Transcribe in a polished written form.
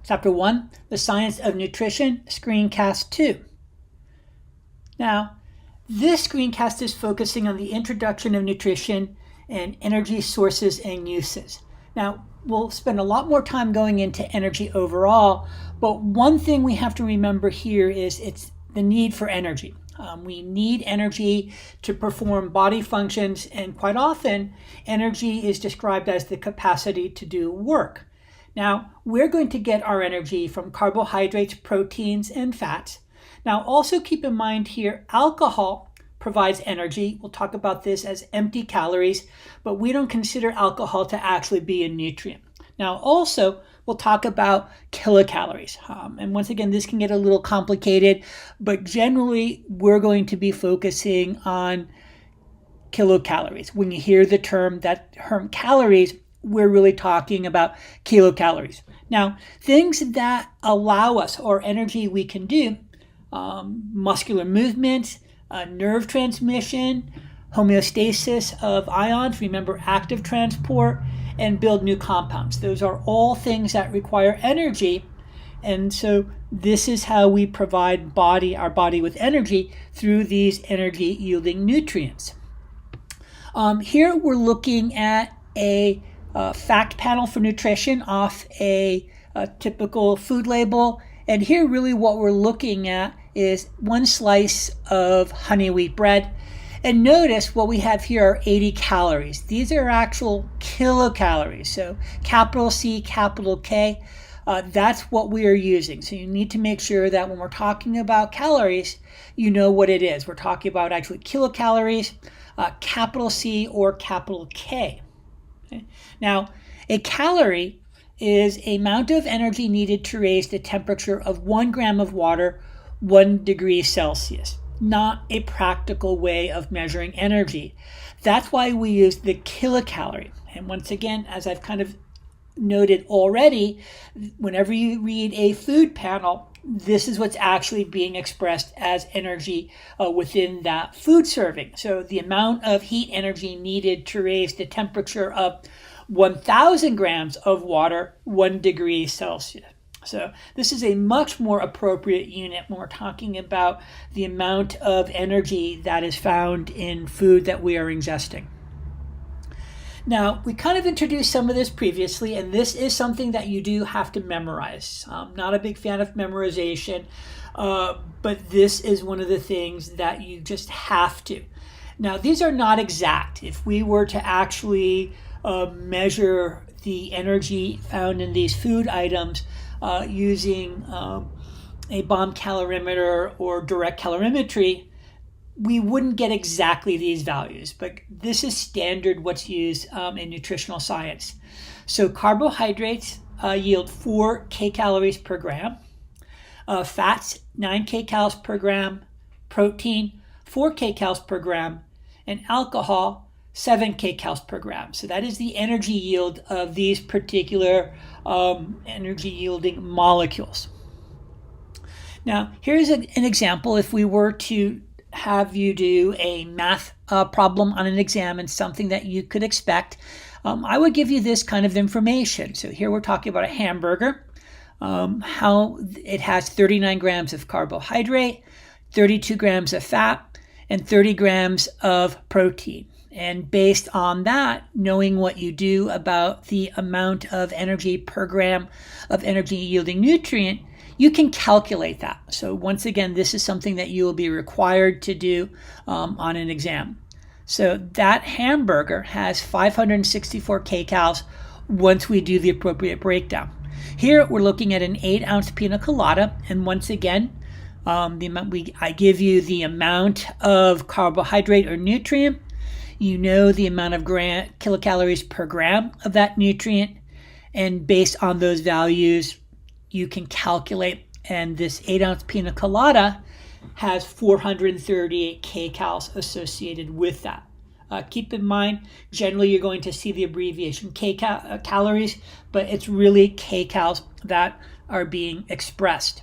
Chapter 1, The Science of Nutrition, Screencast 2. Now, this screencast is focusing on the introduction of nutrition and energy sources and uses. Now, we'll spend a lot more time going into energy overall, but one thing we have to remember here is it's the need for energy. We need energy to perform body functions, and quite often, energy is described as the capacity to do work. Now, we're going to get our energy from carbohydrates, proteins, and fats. Now, also keep in mind here, alcohol provides energy. We'll talk about this as empty calories, but we don't consider alcohol to actually be a nutrient. Now, also, we'll talk about kilocalories. And once again, this can get a little complicated, but generally, we're going to be focusing on kilocalories. When you hear the term calories, we're really talking about kilocalories. Now, things that allow us, or energy we can do, muscular movement, nerve transmission, homeostasis of ions, remember active transport, and build new compounds. Those are all things that require energy. And so this is how we provide our body with energy through these energy yielding nutrients. Here we're looking at a fact panel for nutrition off a typical food label. And here really what we're looking at is one slice of honey wheat bread. And notice what we have here are 80 calories. These are actual kilocalories. So capital C, capital K, that's what we are using. So you need to make sure that when we're talking about calories, you know what it is. We're talking about actually kilocalories, capital C or capital K. Okay? Now, a calorie is the amount of energy needed to raise the temperature of 1 gram of water 1 degree Celsius. Not a practical way of measuring energy. That's why we use the kilocalorie. And once again, as I've kind of noted already, whenever you read a food panel, this is what's actually being expressed as energy within that food serving. So the amount of heat energy needed to raise the temperature of 1,000 grams of water 1 degree Celsius. So this is a much more appropriate unit when we're talking about the amount of energy that is found in food that we are ingesting. Now, we kind of introduced some of this previously, and this is something that you do have to memorize. I'm not a big fan of memorization, but this is one of the things that you just have to. Now, these are not exact. If we were to actually measure the energy found in these food items using a bomb calorimeter or direct calorimetry, we wouldn't get exactly these values, but this is standard what's used in nutritional science. So carbohydrates yield 4 kcalories per gram, fats 9 kcals per gram, protein 4 kcals per gram, and alcohol 7 kcals per gram. So that is the energy yield of these particular energy yielding molecules. Now, here's an example. If we were to have you do a math problem on an exam and something that you could expect, I would give you this kind of information. So here we're talking about a hamburger, how it has 39 grams of carbohydrate, 32 grams of fat, and 30 grams of protein. And based on that, knowing what you do about the amount of energy per gram of energy yielding nutrient, you can calculate that. So once again, this is something that you will be required to do on an exam. So that hamburger has 564 kcals once we do the appropriate breakdown. Here we're looking at an 8-ounce pina colada, and once again, I give you the amount of carbohydrate or nutrient. You know the amount of kilocalories per gram of that nutrient, and based on those values, you can calculate. And this 8-ounce pina colada has 438 kcals associated with that. Keep in mind, generally you're going to see the abbreviation calories, but it's really kcals that are being expressed.